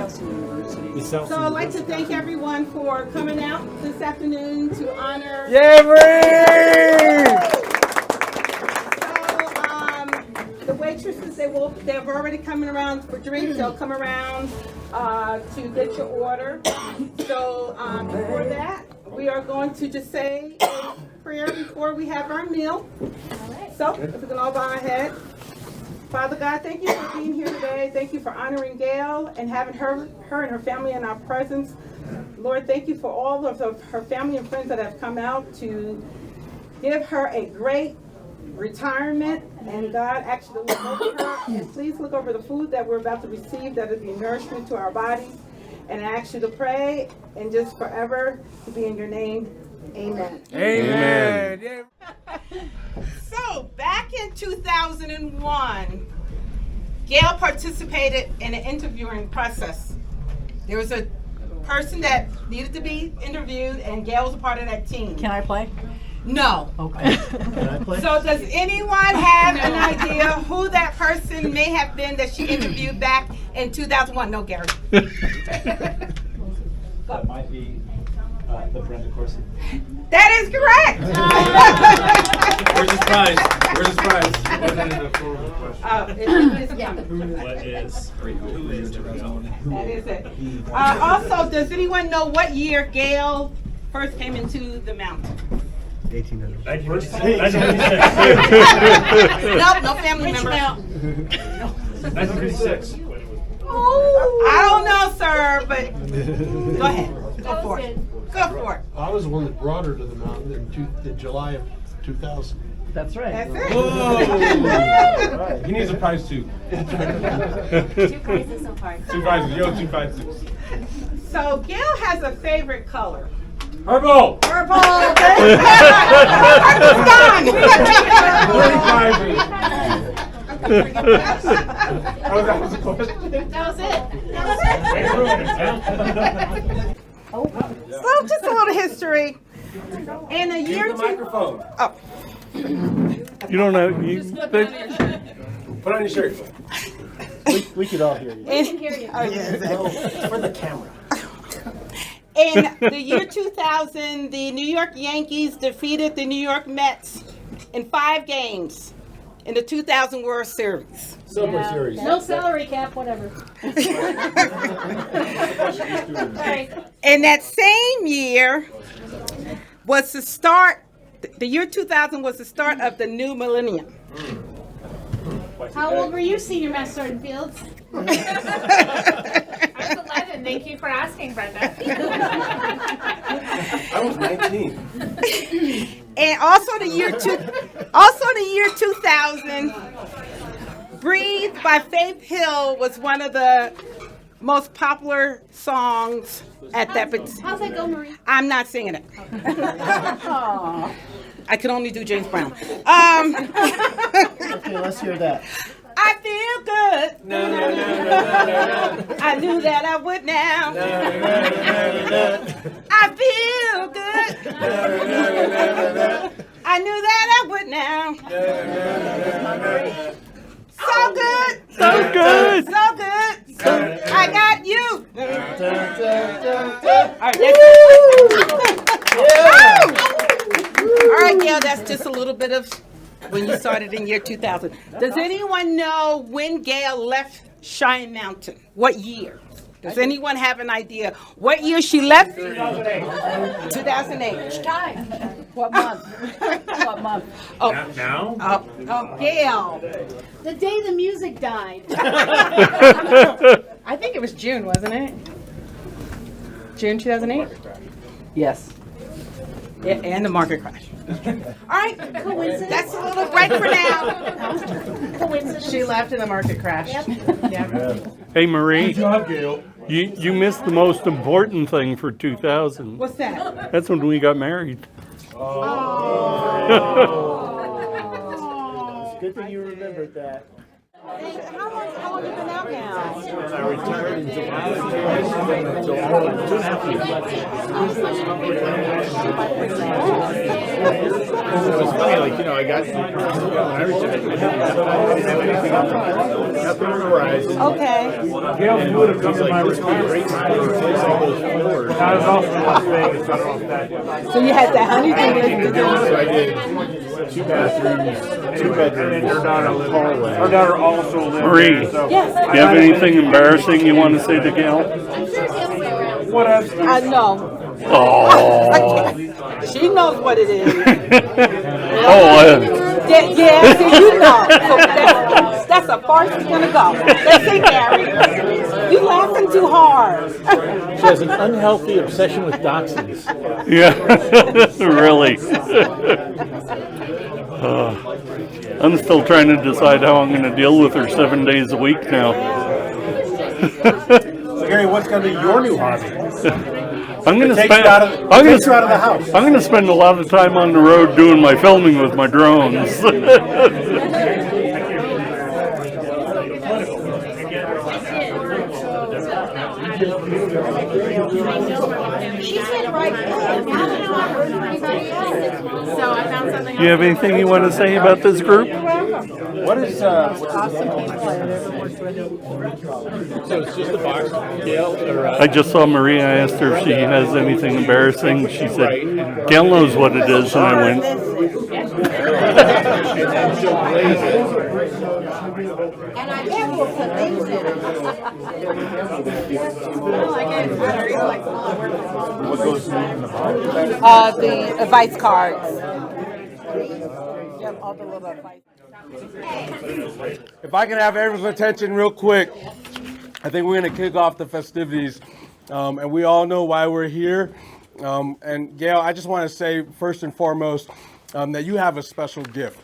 So I'd like to thank everyone for coming out this afternoon to honor. The waitresses, they've already coming around for drinks. They'll come around to get your order. So before that, we are going to just say a prayer before we have our meal. So if we can all bow our head. Father God, thank you for being here today. Thank you for honoring Gail and having her and her family in our presence. Lord, thank you for all of her family and friends that have come out to give her a great retirement. And God, actually look over her. And please look over the food that we're about to receive, that will be nourishment to our bodies. And I ask you to pray and just forever to be in your name. Amen. Amen. So, back in 2001, Gail participated in an interviewing process. There was a person that needed to be interviewed, and Gail was a part of that team. Can I play? No. Okay. Can I play? So, does anyone have an idea who that person may have been that she interviewed back in 2001? No, Gary. That might be the Brenda Corson. That is correct. Where's his prize? Where's his prize? Who is That is it. Also, does anyone know what year Gail first came into the mountain? 1800. Nope, no family member. 1956. I don't know, sir, but go ahead. Go for it. Go for it. I was the one that brought her to the mountain in July of 2000. That's right. That's it. Whoa! He needs a prize too. 2 prizes so far. 2 prizes. Yo, 2 prizes. So Gail has a favorite color. Purple. Purple. Purple's gone. 40 prizes. That was a question. That was it. So just a little history. In a year Use the microphone. Oh. You don't know. Put on your shirt. We could all hear you. We can hear you. For the camera. In the year 2000, the New York Yankees defeated the New York Mets in 5 games in the 2000 World Series. Super Series. No salary cap, whatever. Right. And that same year was the start, the year 2000 was the start of the new millennium. How old were you, Senior Master Sergeant Fields? I was 11. Thank you for asking, Brenda. I was 19. And also the year 2000, Breathe by Faith Hill was one of the most popular songs at that. How's that go, Marie? I'm not singing it. I can only do James Brown. Okay, let's hear that. I feel good. No. I knew that I would now. I feel good. I knew that I would now. So good. So good. So good. I got you. All right, Gail, that's just a little bit of when you started in year 2000. Does anyone know when Gail left Cheyenne Mountain? What year? Does anyone have an idea what year she left? 2008. Which time? What month? What month? Oh, Now? oh, Gail. The day the music died. I think it was June, wasn't it? June 2008? Yes. Yeah, and the market crash. All right, Coincidence? that's a little break for now. Coincidence? She left in the market crash. Yep. Yeah. Hey, Marie, Good job, Gail. you missed the most important thing for 2000. What's that? That's when we got married. It's good that you remembered that. How long have you been out now? I retired in July. It was funny, like, I got when I retired, I didn't have anything else. Nothing on the horizon. Okay. Gail, you would have come to my retirement. I was also in Las Vegas. I don't know if that. So you had that honeydew listed. So I did 2 bathrooms, 2 bedrooms, Her daughter lives. hallway. Her daughter also lives. Marie, there, so Yes. do you have anything embarrassing you want to say to Gail? what else? I know. Oh. She knows what it is. Oh, Yeah, so you know. So that's a far she's gonna go. That's it, Gary. You laughing too hard. She has an unhealthy obsession with dachshunds. yeah, really. I'm still trying to decide how I'm going to deal with her 7 days a week now. So, Gary, what's going to be your new hobby? I'm going to Takes spend. you out of the house. I'm going to spend a lot of time on the road doing my filming with my drones. She said right there. I don't know, I heard anybody else. So I found something. Do you have anything you want to say about this group? What is So it's just a box. Gail, or, I just saw Maria. I asked her if she has anything embarrassing. She said, Gail knows what it is. And I went, and then she'll glaze it. And I bet we'll put things in it. what goes in the box? The advice cards. All the little advice. If I can have everyone's attention real quick, I think we're going to kick off the festivities. And we all know why we're here. And Gail, I just want to say first and foremost that you have a special gift.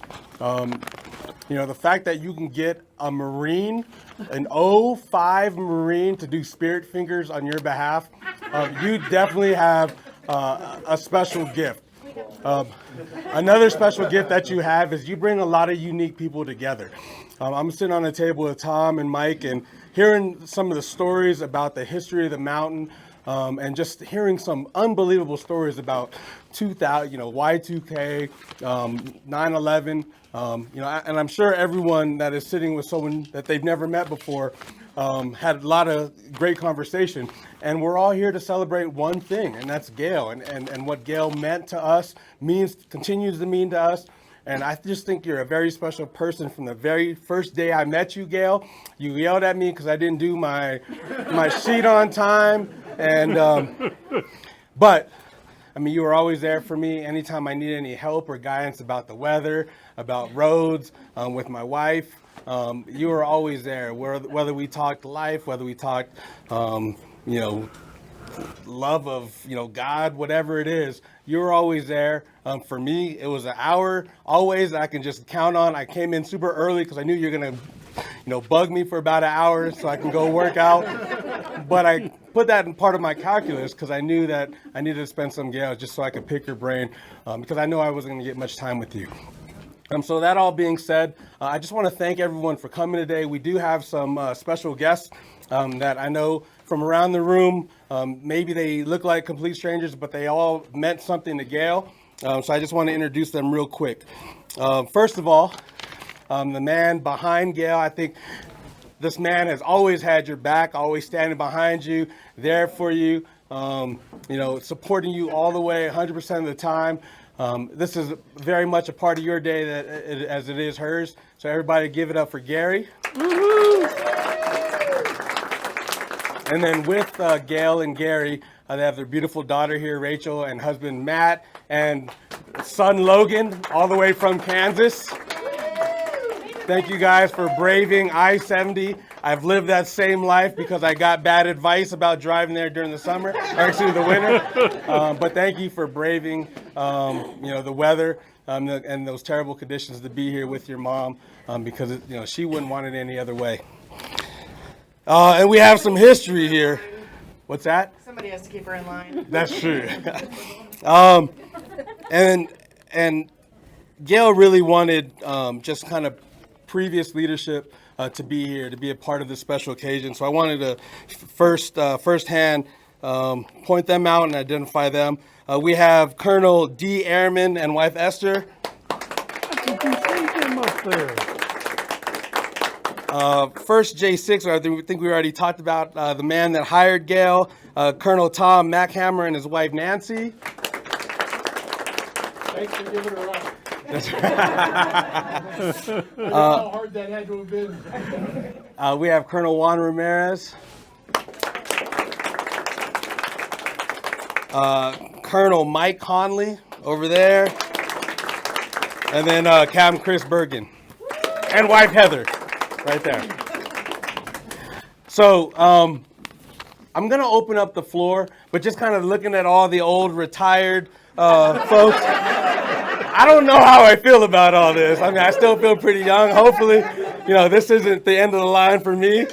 You know, the fact that you can get a Marine, an 05 Marine, to do spirit fingers on your behalf, you definitely have a special gift. Another special gift that you have is you bring a lot of unique people together. I'm sitting on a table with Tom and Mike and hearing some of the stories about the history of the mountain, and just hearing some unbelievable stories about 2000, Y2K, 9/11. And I'm sure everyone that is sitting with someone that they've never met before had a lot of great conversation. And we're all here to celebrate one thing, and that's Gail. And what Gail meant to us continues to mean to us. And I just think you're a very special person. From the very first day I met you, Gail, you yelled at me because I didn't do my sheet on time. But I mean, you were always there for me anytime I needed any help or guidance about the weather, about roads, with my wife. You were always there, whether we talked life, whether we talked, love of, God, whatever it is, you were always there. For me, it was an hour always I can just count on. I came in super early because I knew you're going to, bug me for about an hour so I can go work out. But I put that in part of my calculus because I knew that I needed to spend some Gail just so I could pick your brain, because I know I wasn't going to get much time with you. So that all being said, I just want to thank everyone for coming today. We do have some special guests that I know from around the room. Maybe they look like complete strangers, but they all meant something to Gail. So I just want to introduce them real quick. First of all, the man behind Gail. I think this man has always had your back, always standing behind you, there for you, supporting you all the way, 100% of the time. This is very much a part of your day as it is hers. So everybody give it up for Gary. Woo-hoo! And then with Gail and Gary, they have their beautiful daughter here, Rachel, and husband Matt, and son Logan, all the way from Kansas. Thank you guys for braving I-70. I've lived that same life because I got bad advice about driving there during the summer, or actually the winter. But thank you for braving, the weather and those terrible conditions to be here with your mom, because she wouldn't want it any other way. And we have some history here. What's that? Somebody has to keep her in line. That's true. And Gail really wanted just kind of previous leadership to be here, to be a part of this special occasion. So I wanted to firsthand point them out and identify them. We have Colonel D. Airman and wife Esther. First J6, I think we already talked about the man that hired Gail, Colonel Tom Machamer and his wife Nancy. Thanks for giving her up. How hard that had to have been. We have Colonel Juan Ramierez. Colonel Mike Connolly over there. And then Captain Chris Bergen. And wife Heather, right there. So I'm going to open up the floor, but just kind of looking at all the old retired folks. I don't know how I feel about all this. I mean, I still feel pretty young. Hopefully, this isn't the end of the line for me.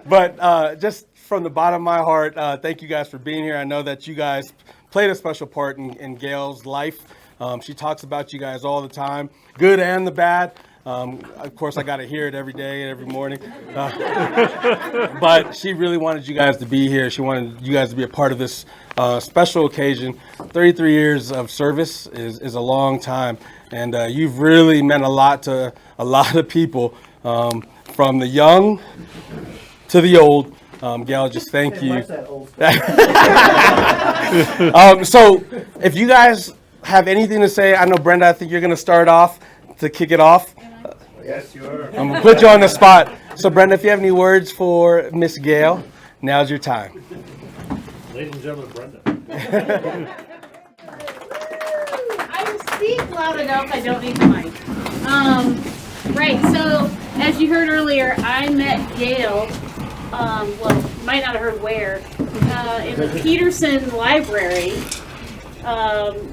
But just from the bottom of my heart, thank you guys for being here. I know that you guys played a special part in Gail's life. She talks about you guys all the time, good and the bad. Of course, I got to hear it every day and every morning. But she really wanted you guys to be here. She wanted you guys to be a part of this special occasion. 33 years of service is a long time. And you've really meant a lot to a lot of people, from the young to the old. Gail, just thank you. So if you guys have anything to say, I know, Brenda, I think you're going to start off to kick it off. Yes, you are. I'm going to put you on the spot. So, Brenda, if you have any words for Miss Gail, now's your time. Ladies and gentlemen, Brenda. I will speak loud enough. I don't need the mic. Right. So, as you heard earlier, I met Gail. Well, you might not have heard where. In the Peterson Library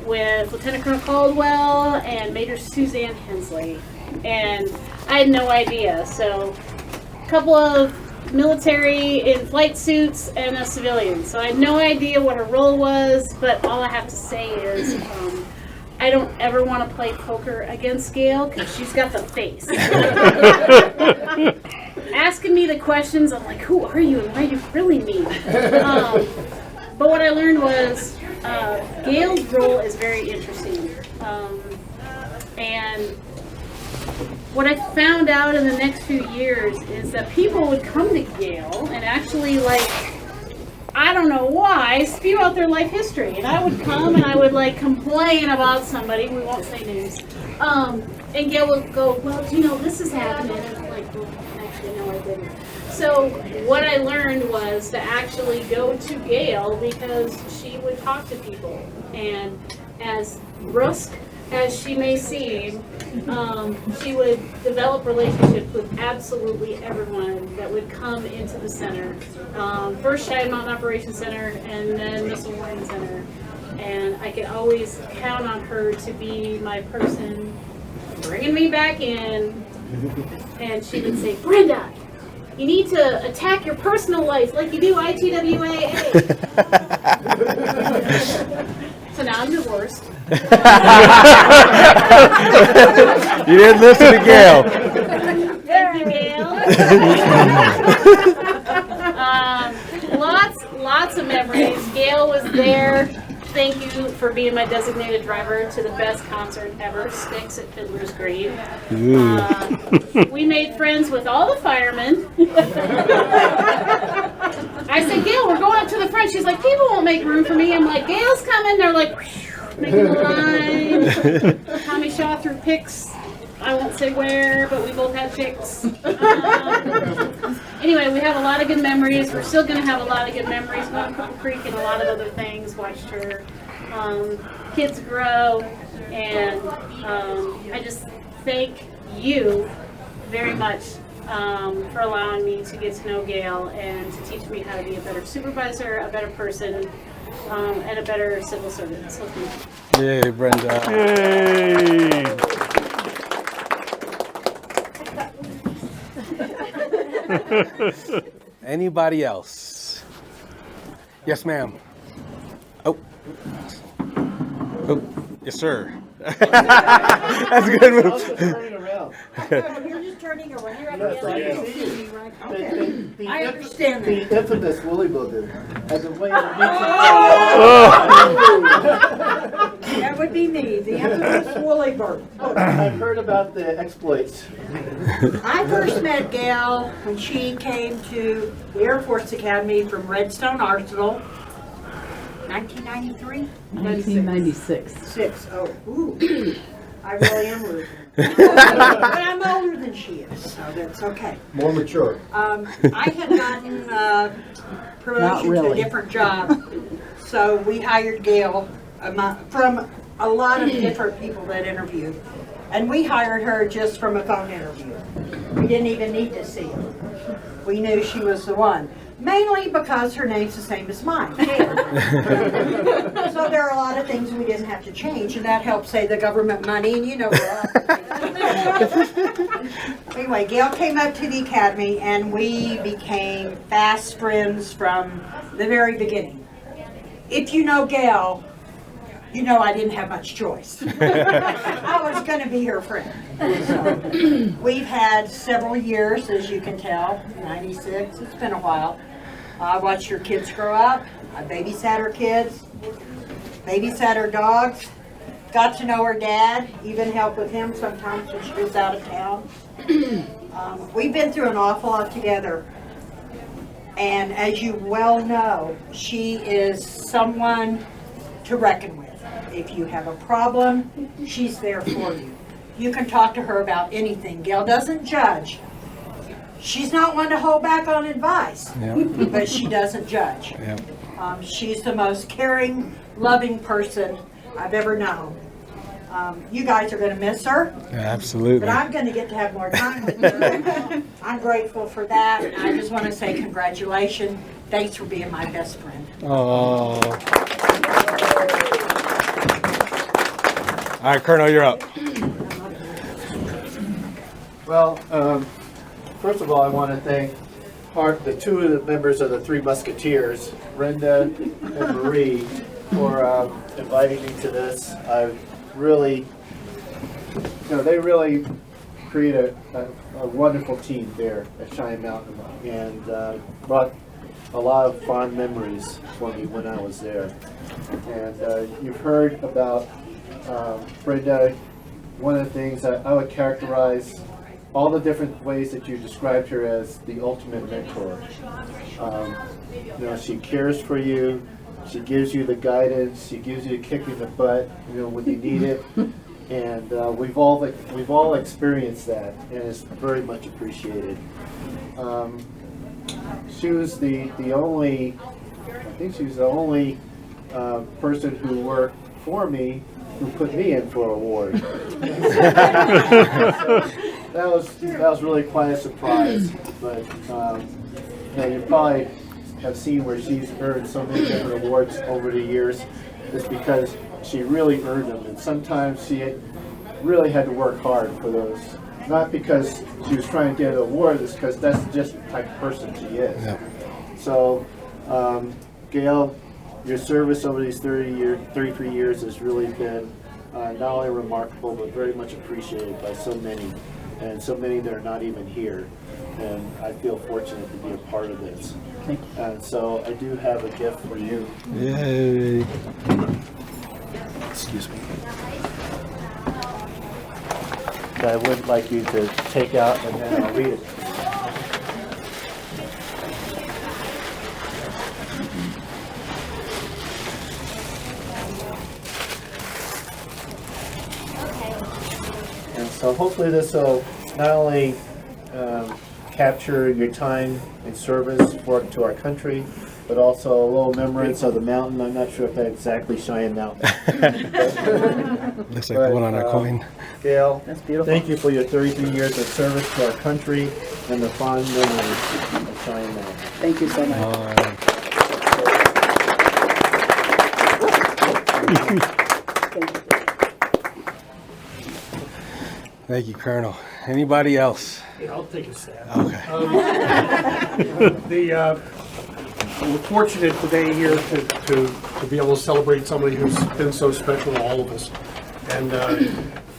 with Lieutenant Colonel Caldwell and Major Suzanne Hensley. And I had no idea. So, a couple of military in flight suits and a civilian. So I had no idea what her role was, but all I have to say is I don't ever want to play poker against Gail because she's got the face. Asking me the questions, I'm like, who are you and what do you really mean? But what I learned was Gail's role is very interesting. And what I found out in the next few years is that people would come to Gail and actually, I don't know why, spew out their life history. And I would come and I would complain about somebody, we won't say names. And Gail would go, well, this is happening. And I'm like, well, actually, no, I didn't. So what I learned was to actually go to Gail because she would talk to people. And as brusque as she may seem, she would develop relationships with absolutely everyone that would come into the center. First Cheyenne Mountain Operations Center and then Missile Warning Center. And I could always count on her to be my person bringing me back in. And she would say, Brenda, you need to attack your personal life like you do ITWAA. So now I'm divorced. You didn't listen to Gail. Thank you, Gail. Lots of memories. Gail was there. Thank you for being my designated driver to the best concert ever, Sticks at Fiddler's Green. We made friends with all the firemen. I said, Gail, we're going up to the front. She's like, people won't make room for me. I'm like, Gail's coming. They're like, making a line. Tommy Shaw threw picks. I won't say where, but we both had picks. Anyway, we have a lot of good memories. We're still going to have a lot of good memories. Going to Cripple Creek and a lot of other things. Watched her kids grow. And I just thank you very much for allowing me to get to know Gail and to teach me how to be a better supervisor, a better person, and a better civil servant. So thank you. Yay, Brenda. Yay! Anybody else? Yes, ma'am. Oh, yes, sir. That's a good move. Turning around. You're just turning around. Yes, I am. I understand that. The infamous Willie Booger has a way of That would be me, the infamous Woolly Bird. I've heard about the exploits. I first met Gail when she came to the Air Force Academy from Redstone Arsenal, 1993? 1996. 6. Oh, ooh. I really am losing. But I'm older than she is, so that's okay. More mature. I had gotten promotion Not to a really. different job, so we hired Gail from a lot of different people that interviewed. And we hired her just from a phone interview. We didn't even need to see her. We knew she was the one. Mainly because her name's the same as mine, Gail. So there are a lot of things we didn't have to change, and that helps save the government money, and you know Anyway, Gail came up to the academy, and we became fast friends from the very beginning. If you know Gail, you know I didn't have much choice. I was going to be her friend. So, we've had several years, as you can tell, 96, it's been a while. I watched her kids grow up. I babysat her kids, babysat her dogs, got to know her dad, even helped with him sometimes when she was out of town. We've been through an awful lot together. And as you well know, she is someone to reckon with. If you have a problem, she's there for you. You can talk to her about anything. Gail doesn't judge. She's not one to hold back on advice, but she doesn't judge. She's the most caring, loving person I've ever known. You guys are going to miss her. Absolutely. But I'm going to get to have more time with her. I'm grateful for that. And I just want to say congratulations. Thanks for being my best friend. Oh. All right, Colonel, you're up. Well, first of all, I want to thank the two of the members of the Three Musketeers, Brenda and Marie, for inviting me to this. I really, they really create a wonderful team there at Cheyenne Mountain, and brought a lot of fond memories for me when I was there. And you've heard about Brenda. One of the things I would characterize all the different ways that you described her as the ultimate mentor. She cares for you. She gives you the guidance. She gives you a kick in the butt, when you need it. And we've all experienced that, and it's very much appreciated. She was the only, I think she was the only person who worked for me who put me in for an award. That was really quite a surprise. But you probably have seen where she's earned so many different awards over the years. It's because she really earned them, and sometimes she really had to work hard for those. Not because she was trying to get an award, it's because that's just the type of person she is. Yeah. So, Gail, your service over these 33 years has really been not only remarkable, but very much appreciated by so many, and so many that are not even here. And I feel fortunate to be a part of this. And so I do have a gift for you. Yay. Excuse me. That I would like you to take out, and then I'll read it. And so hopefully this will not only capture your time in service to our country, but also a little remembrance of the mountain. I'm not sure if that's exactly Cheyenne Mountain. Looks like the one on our coin. Gail, That's beautiful. thank you for your 33 years of service to our country and the fond memories of Cheyenne Mountain. Thank you so much. Thank you, Colonel. Anybody else? Yeah, I'll take a stab. Okay. We're fortunate today here to be able to celebrate somebody who's been so special to all of us. And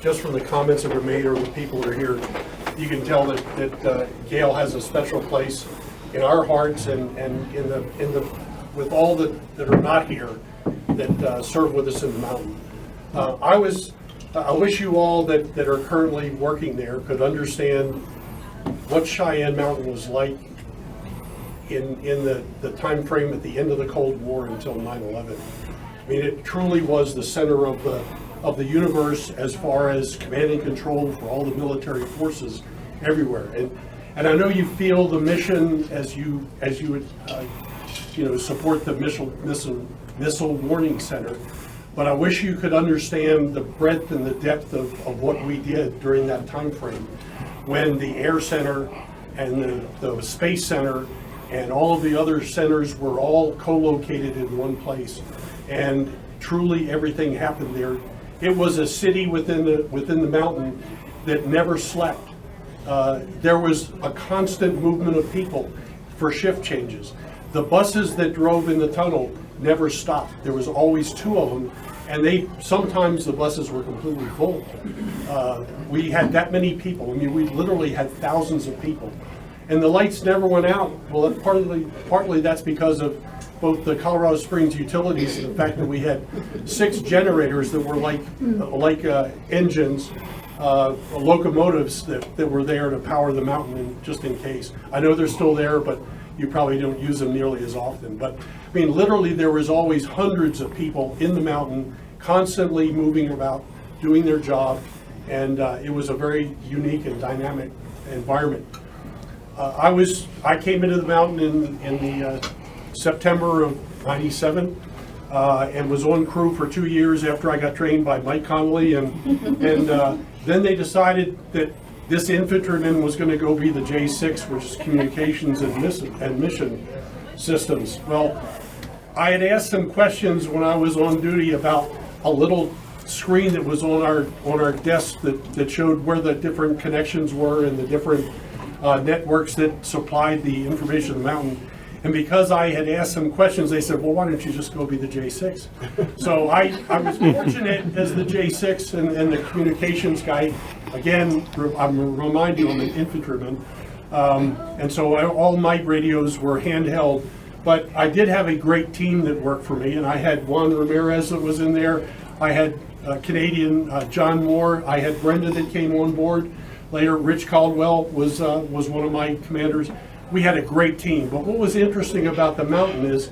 just from the comments that were made or the people that are here, you can tell that Gail has a special place in our hearts and in the with all that are not here that serve with us in the mountain. I wish you all that are currently working there could understand what Cheyenne Mountain was like in the time frame at the end of the Cold War until 9/11. I mean, it truly was the center of the universe as far as command and control for all the military forces everywhere. And I know you feel the mission as you would support the missile warning center. But I wish you could understand the breadth and the depth of what we did during that time frame, when the Air Center and the Space Center and all of the other centers were all co-located in one place, and truly everything happened there. It was a city within the mountain that never slept. There was a constant movement of people for shift changes. The buses that drove in the tunnel never stopped. There was always 2 of them, and sometimes the buses were completely full. We had that many people. I mean, we literally had thousands of people, and the lights never went out. Well, partly that's because of both the Colorado Springs utilities and the fact that we had 6 generators that were like engines, locomotives that were there to power the mountain just in case. I know they're still there, but you probably don't use them nearly as often. But I mean, literally there was always hundreds of people in the mountain constantly moving about, doing their job, and it was a very unique and dynamic environment. I came into the mountain in the September of '97 and was on crew for 2 years after I got trained by Mike Connolly, and then they decided that this infantryman was going to go be the J6, which is Communications and Mission Systems. Well, I had asked some questions when I was on duty about a little screen that was on our desk that showed where the different connections were and the different networks that supplied the information to the mountain. And because I had asked some questions, they said, well, why don't you just go be the J6? So I was fortunate as the J6 and the communications guy. Again, I'm going to remind you, I'm an infantryman. And so all my radios were handheld. But I did have a great team that worked for me. And I had Juan Ramierez that was in there. I had Canadian John Moore. I had Brenda that came on board. Later, Rich Caldwell was one of my commanders. We had a great team, but what was interesting about the mountain is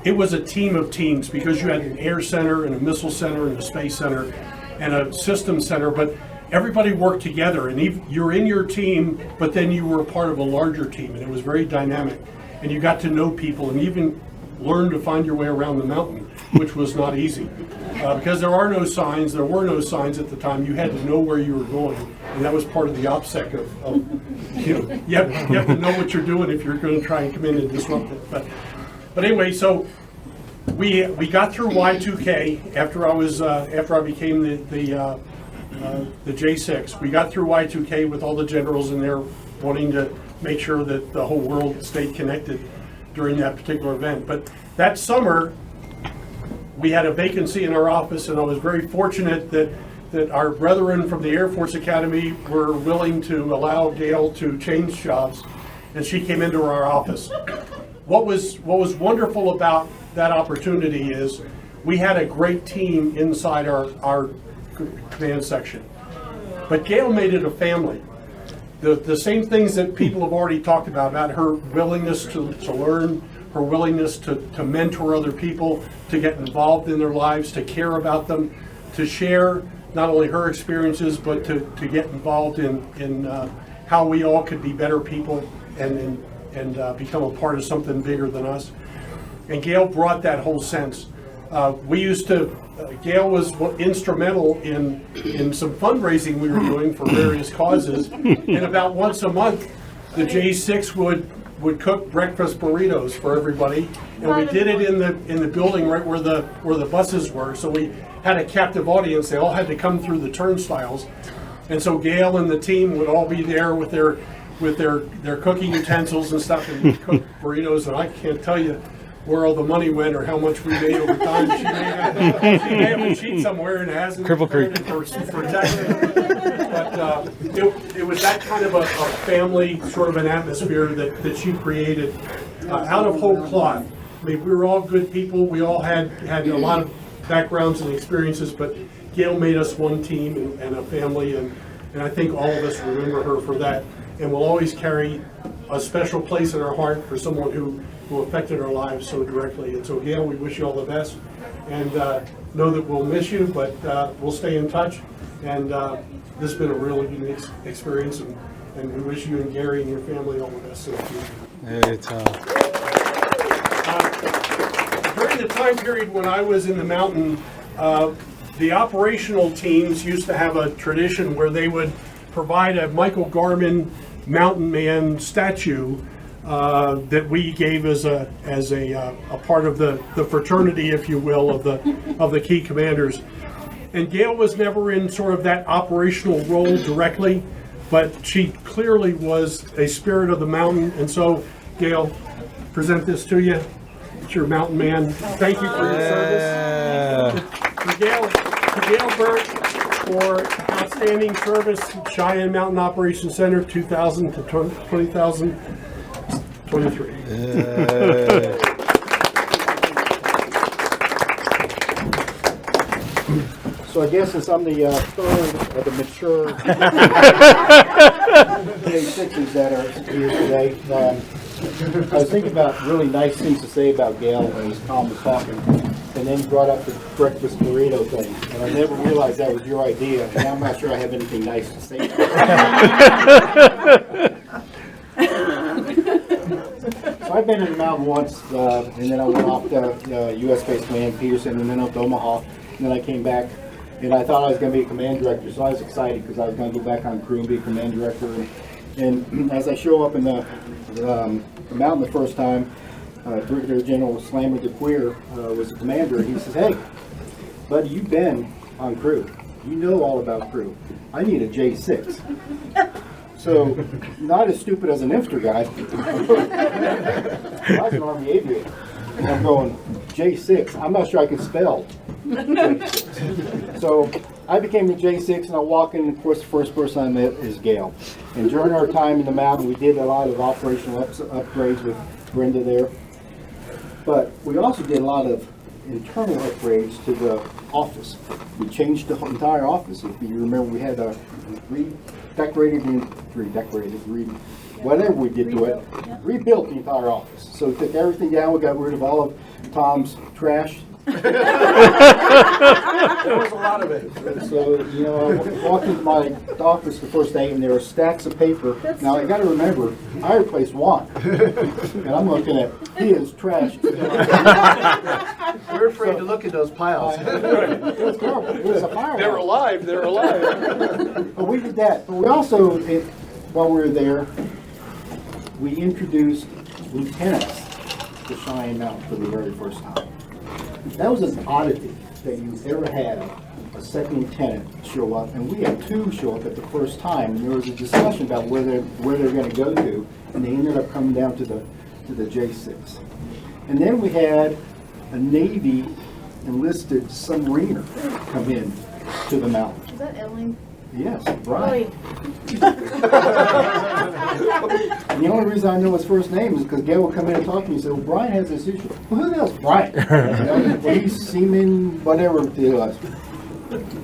it was a team of teams, because you had an air center and a missile center and a space center and a system center, but everybody worked together, and you're in your team, but then you were a part of a larger team, and it was very dynamic, and you got to know people and even learn to find your way around the mountain, which was not easy. Because there were no signs at the time. You had to know where you were going, and that was part of the OPSEC you have to know what you're doing if you're going to try and come in and disrupt it. But anyway, so we got through Y2K after I became the J6. We got through Y2K with all the generals in there wanting to make sure that the whole world stayed connected during that particular event. But that summer, we had a vacancy in our office, and I was very fortunate that our brethren from the Air Force Academy were willing to allow Gail to change jobs, and she came into our office. What was wonderful about that opportunity is we had a great team inside our command section, but Gail made it a family. The same things that people have already talked about her willingness to learn, her willingness to mentor other people, to get involved in their lives, to care about them, to share not only her experiences, but to get involved in how we all could be better people and become a part of something bigger than us. And Gail brought that whole sense. Gail was instrumental in some fundraising we were doing for various causes, and about once a month, the J6 would cook breakfast burritos for everybody, and we did it in the building right where the buses were. So we had a captive audience. They all had to come through the turnstiles, and so Gail and the team would all be there with their cooking utensils and stuff, and we'd cook burritos. And I can't tell you where all the money went or how much we made over time. She may have a sheet somewhere and it hasn't Cripple Creek for taxes. But it was that kind of a family sort of an atmosphere that she created out of whole cloth. I mean, we were all good people. We all had a lot of backgrounds and experiences, but Gail made us one team and a family, and I think all of us remember her for that, and we'll always carry a special place in our heart for someone who affected our lives so directly. And so, Gail, we wish you all the best, and know that we'll miss you, but we'll stay in touch. And this has been a really unique experience, and we wish you and Gary and your family all the best in the future. During the time period when I was in the mountain, the operational teams used to have a tradition where they would provide a Michael Garmin mountain man statue that we gave as a part of the fraternity, if you will, of the key commanders. And Gail was never in sort of that operational role directly, but she clearly was a spirit of the mountain. And so, Gail, present this to you. It's your mountain man. Thank you for your service. To Gale Burtt for outstanding service at Cheyenne Mountain Operations Center, 2000 to 2023. So I guess since I'm the third of the mature J6s that are here today, I was thinking about really nice things to say about Gail as Tom was talking, and then he brought up the breakfast burrito thing, and I never realized that was your idea, and I'm not sure I have anything nice to say. So I've been in the mountain once, and then I went off to U.S. Base Command Peterson, and then up to Omaha, and then I came back, and I thought I was going to be a command director, so I was excited because I was going to go back on crew and be a command director. And as I show up in the mountain the first time, Brigadier General Slammer DeQueer was the commander, and he says, "Hey, buddy, you've been on crew. You know all about crew. I need a J6. So, not as stupid as an infantry guy. I was an Army aviator. And I'm going, J6, I'm not sure I can spell J6. So, I became a J6, and I walk in, and of course, the first person I met is Gail. And during our time in the mountain, we did a lot of operational upgrades with Brenda there. But we also did a lot of internal upgrades to the office. We changed the entire office. If you remember, we had a whatever we did to it, rebuilt the entire office. So we took everything down, we got rid of all of Tom's trash. There was a lot of it. So, you know, I walked into my office the first day and there were stacks of paper. Now, I got to remember, I replaced Juan. And I'm looking at his trash. We're afraid to look at those piles. It was terrible. It was a fire. They're alive. They're alive. But we did that. But we also, while we were there, we introduced lieutenants to Cheyenne Mountain for the very first time. That was an oddity that you ever had a second lieutenant show up, and we had two show up at the first time, and there was a discussion about where they're going to go to, and they ended up coming down to the J6. And then we had a Navy enlisted submariner come in to the mountain. Is that Ellen? Yes, Brian. And the only reason I know his first name is because Gail would come in and talk to me and say, "Well, Brian has this issue." Well, who the hell's Brian? Well, he's seaman, whatever it was.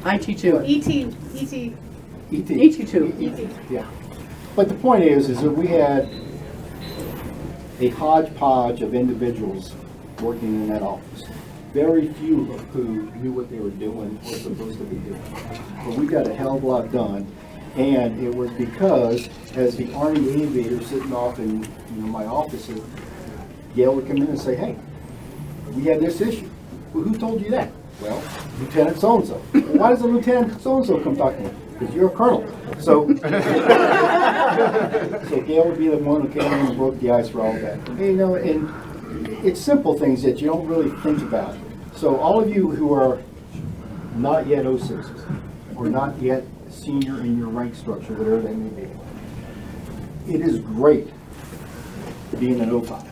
IT2. ET. ET2. Yeah. But the point is that we had a hodgepodge of individuals working in that office. Very few of who knew what they were doing or supposed to be doing. But we got a hell of a lot done. And it was because, as the Army aviator sitting off in my office, Gail would come in and say, "Hey, we had this issue." "Well, who told you that?" "Well, Lieutenant so-and-so." "Well, why does a Lieutenant so-and-so come talk to me?" "Because you're a colonel." So, so Gail would be the one who came in and broke the ice for all of that. And it's simple things that you don't really think about. So all of you who are not yet 06s, or not yet senior in your rank structure, whatever they may be, it is great being an 05.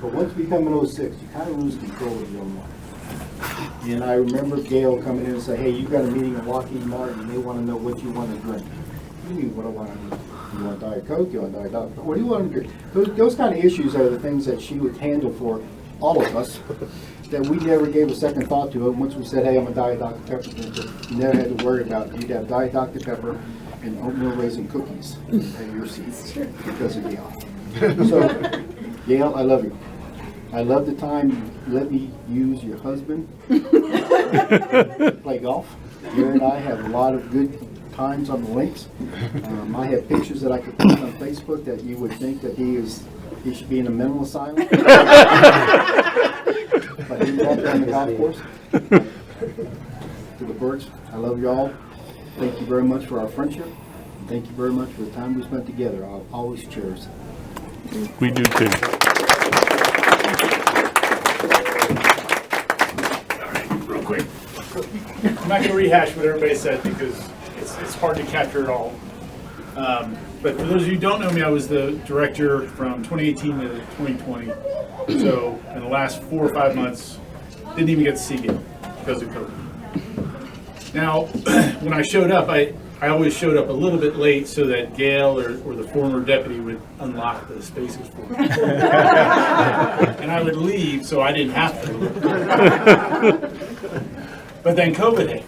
But once you become an 06, you kind of lose control of your own life. And I remember Gail coming in and saying, "Hey, you've got a meeting at Lockheed Martin, and they want to know what you want to drink." "What do you mean, what do I want to drink? You want Diet Coke? You want Diet Coke? What do you want to drink?" Those kind of issues are the things that she would handle for all of us. that we never gave a second thought to it. Once we said, hey, I'm a Diet Dr. Pepper drinker, you never had to worry about it. You'd have Diet Dr. Pepper and oatmeal raisin cookies at your seats because of Gail. So, Gail, I love you. I love the time you let me use your husband to play golf. Gary and I have a lot of good times on the links. I have pictures that I could post on Facebook that you would think that he should be in a mental asylum. But he walked down the golf course. To the Burts, I love you all. Thank you very much for our friendship. Thank you very much for the time we spent together. I'll always cherish it. We do too. Real quick. I'm not going to rehash what everybody said because it's hard to capture it all. But for those of you who don't know me, I was the director from 2018 to 2020. So in the last 4 or 5 months, didn't even get to see Gail because of COVID. Now, when I showed up, I always showed up a little bit late so that Gail or the former deputy would unlock the spaces for me. And I would leave so I didn't have to. But then COVID hit,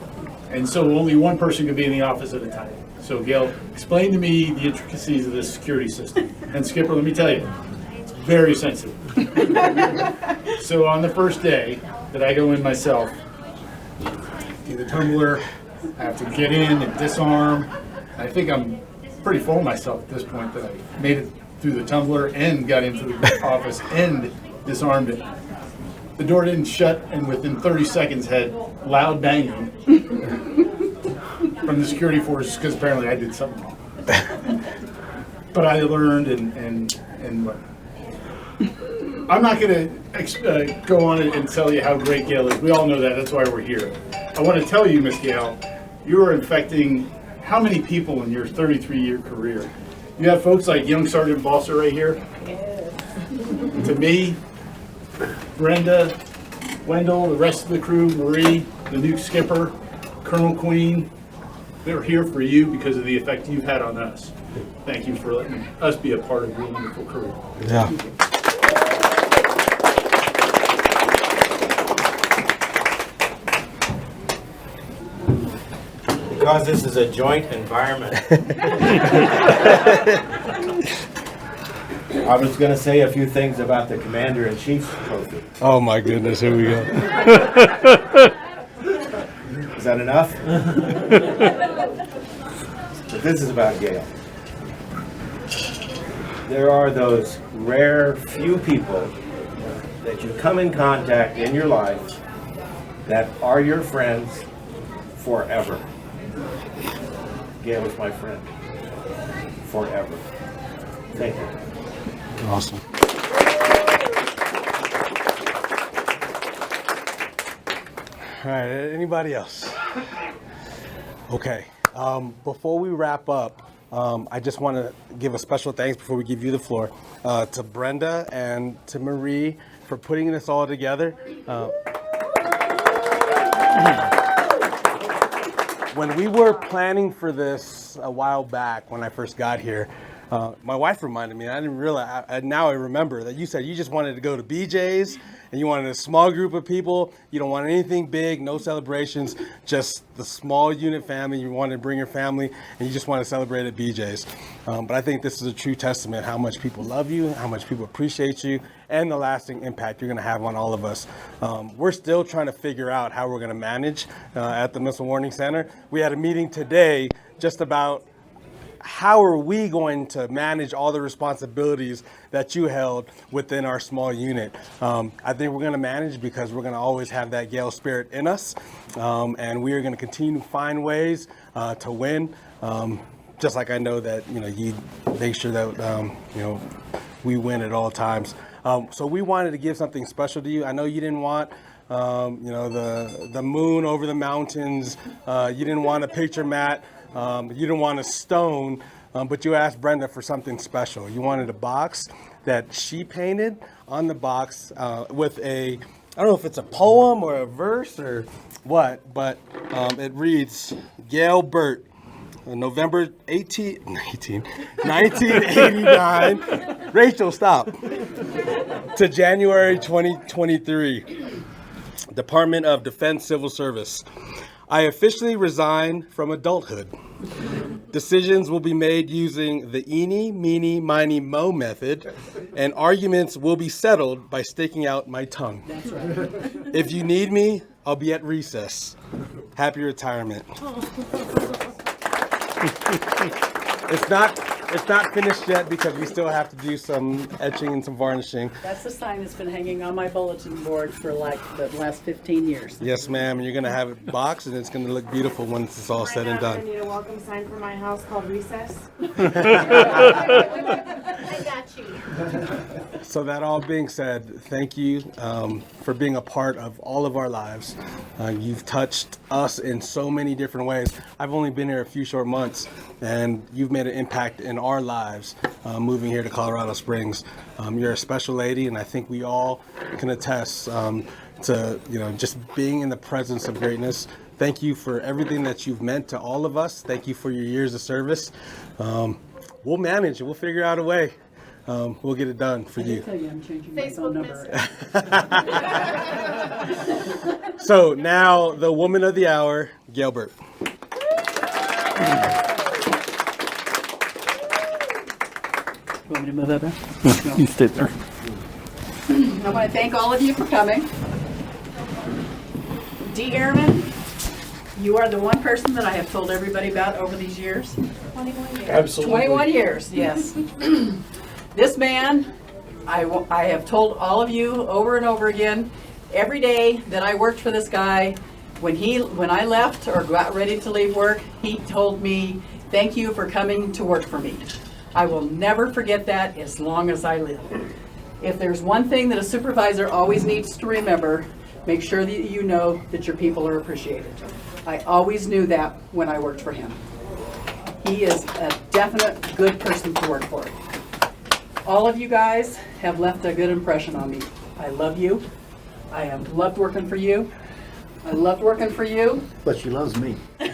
and so only one person could be in the office at a time. So Gail, explain to me the intricacies of this security system. And Skipper, let me tell you, it's very sensitive. So on the first day that I go in myself, do the tumbler, I have to get in and disarm. I think I'm pretty full of myself at this point that I made it through the tumbler and got into the office and disarmed it. The door didn't shut, and within 30 seconds had loud banging from the security force because apparently I did something wrong. But I learned and learned. I'm not going to go on and tell you how great Gail is. We all know that. That's why we're here. I want to tell you, Miss Gail, you are infecting how many people in your 33-year career? You have folks like young Sergeant Balser right here. Yes. To me, Brenda, Wendell, the rest of the crew, Marie, the new skipper, Colonel Queen, they're here for you because of the effect you've had on us. Thank you for letting us be a part of your wonderful career. Yeah. Because this is a joint environment. I was going to say a few things about the Commander-in-Chief's trophy. Oh my goodness, here we go. Is that enough? But this is about Gail. There are those rare few people that you come in contact in your life that are your friends forever. Gail is my friend forever. Thank you. Awesome. All right, anybody else? Okay, before we wrap up, I just want to give a special thanks before we give you the floor to Brenda and to Marie for putting this all together. When we were planning for this a while back, when I first got here, my wife reminded me, and I didn't realize, now I remember that you said you just wanted to go to BJ's and you wanted a small group of people. You don't want anything big, no celebrations, just the small unit family. You wanted to bring your family and you just want to celebrate at BJ's. But I think this is a true testament how much people love you, how much people appreciate you, and the lasting impact you're going to have on all of us. We're still trying to figure out how we're going to manage at the Missile Warning Center. We had a meeting today just about how are we going to manage all the responsibilities that you held within our small unit. I think we're going to manage because we're going to always have that Gale spirit in us, and we are going to continue to find ways to win. Just like I know that you make sure that we win at all times. So we wanted to give something special to you. I know you didn't want the moon over the mountains. You didn't want a picture mat. You didn't want a stone, but you asked Brenda for something special. You wanted a box that she painted on the box with I don't know if it's a poem or a verse or what, but it reads, Gale Burtt, November 1989, Rachel, stop, to January 2023. Department of Defense Civil Service. I officially resign from adulthood. Decisions will be made using the eeny, meeny, miny, mo method, and arguments will be settled by sticking out my tongue. That's right. If you need me, I'll be at recess. Happy retirement. It's not finished yet because we still have to do some etching and some varnishing. That's the sign that's been hanging on my bulletin board for like the last 15 years. Yes, ma'am, and you're gonna have it boxed and it's gonna look beautiful once it's all said and I done. need a welcome sign for my house called Recess. I got you. So that all being said, thank you for being a part of all of our lives. You've touched us in so many different ways. I've only been here a few short months, and you've made an impact in our lives moving here to Colorado Springs. You're a special lady, and I think we all can attest to just being in the presence of greatness. Thank you for everything that you've meant to all of us. Thank you for your years of service. We'll manage it. We'll figure out a way. We'll get it done for you. I tell you, I'm changing my phone number. So now the woman of the hour, Gale Burtt. You want me to move over? You stay there. I want to thank all of you for coming. D. Airman, you are the one person that I have told everybody about over these years. 21 years. Absolutely. 21 years, yes. This man, I have told all of you over and over again, every day that I worked for this guy, when I left or got ready to leave work, he told me, thank you for coming to work for me. I will never forget that as long as I live. If there's one thing that a supervisor always needs to remember, make sure that you know that your people are appreciated. I always knew that when I worked for him. He is a definite good person to work for. All of you guys have left a good impression on me. I love you. I have loved working for you. I loved working for you. But she loves me. You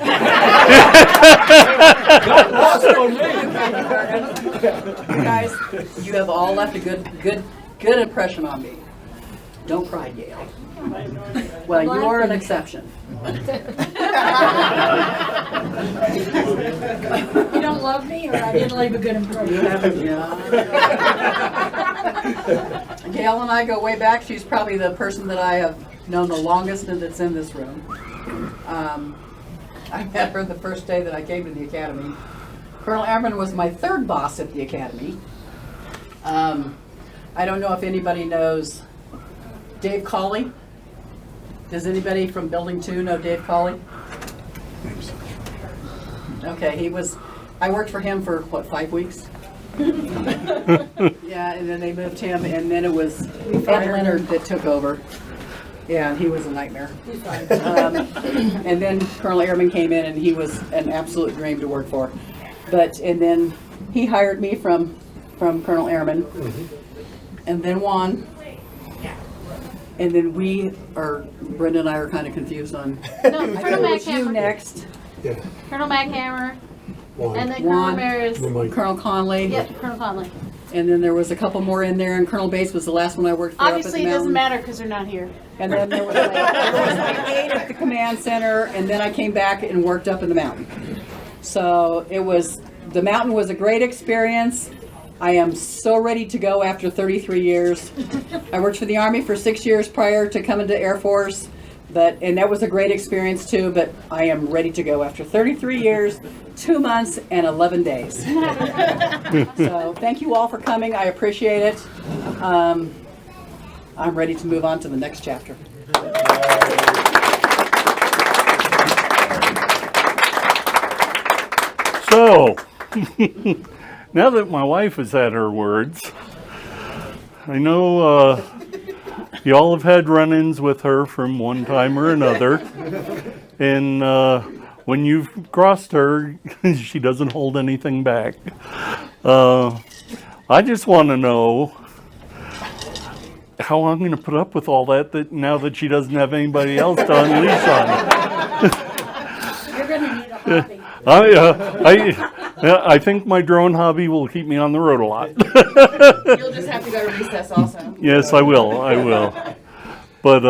guys, you have all left a good impression on me. Don't cry, Gail. Well, you are an exception. You don't love me, or I didn't leave a good impression? You haven't, yeah. Gail and I go way back. She's probably the person that I have known the longest and that's in this room. I met her the first day that I came to the academy. Colonel Airman was my third boss at the academy. I don't know if anybody knows Dave Cawley. Does anybody from Building 2 know Dave Cawley? Okay, I worked for him for, 5 weeks? Yeah, and then they moved him, and then it was Ed Leonard that took over. Yeah, and he was a nightmare. And then Colonel Airman came in, and he was an absolute dream to work for. And then he hired me from Colonel Airman, and then Juan. And then Brenda and I are kind of confused on. No, I Colonel think it was you Machamer. next. Yeah. Colonel Machamer, Juan. and then Colonel Juan. Ramierez. Colonel Connolly. Yeah, Colonel Connolly. And then there was a couple more in there, and Colonel Base was the last one I worked for. Obviously, up it at the doesn't mountain. matter because they're not here. And then there was like 8 at the command center, and then I came back and worked up in the mountain. So the mountain was a great experience. I am so ready to go after 33 years. I worked for the Army for 6 years prior to coming to Air Force, and that was a great experience too, but I am ready to go after 33 years, 2 months, and 11 days. So thank you all for coming. I appreciate it. I'm ready to move on to the next chapter. So, now that my wife has had her words, I know you all have had run-ins with her from one time or another, and when you've crossed her, she doesn't hold anything back. I just want to know how I'm going to put up with all that now that she doesn't have anybody else to unleash on. You're going to need a hobby. I think my drone hobby will keep me on the road a lot. You'll just have to go to recess also. Yes, I will. But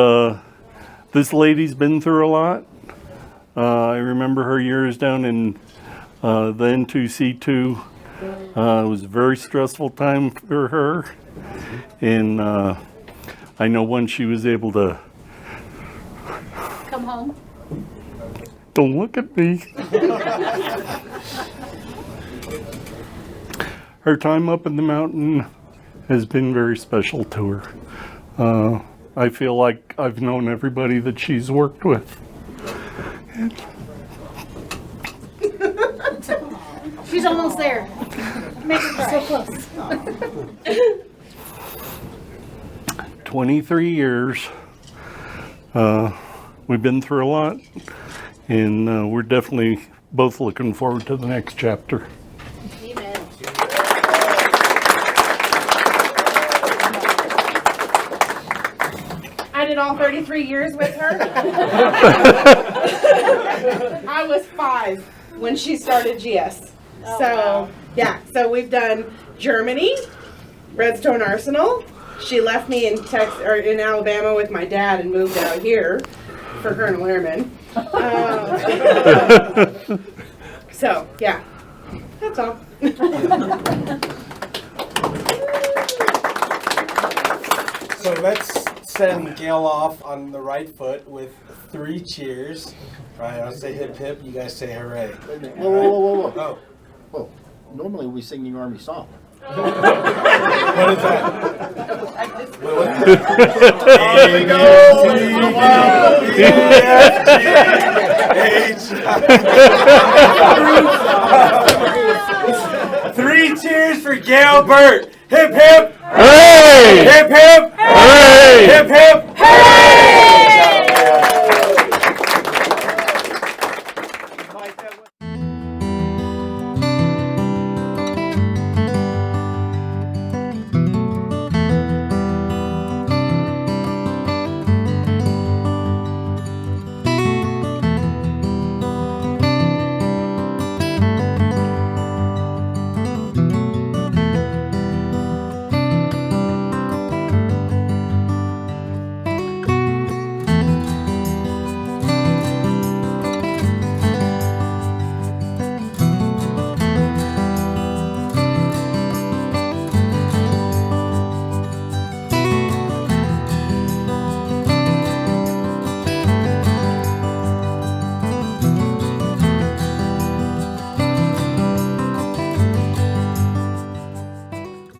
this lady's been through a lot. I remember her years down in the N2C2. It was a very stressful time for her. And I know when she was able to... Come home. Don't look at me. Her time up in the mountain has been very special to her. I feel like I've known everybody that she's worked with. She's almost there. Make her cry. So close. 23 years. We've been through a lot, and we're definitely both looking forward to the next chapter. Amen. I did all 33 years with her. I was 5 when she started GS. Oh, So, wow. yeah, so we've done Germany, Redstone Arsenal. She left me in in Alabama with my dad and moved out here for Colonel Airman. So, yeah, that's all. So let's send Gail off on the right foot with 3 cheers. Right, I'll say hip hip, you guys say hooray. Wait a minute. Whoa, whoa, whoa, whoa. Oh, Whoa. Normally we sing the Army song. what is that? Three cheers for Gale Burtt. Hip hip. Hey! Hip hip. Hey! Hip hip. Hey!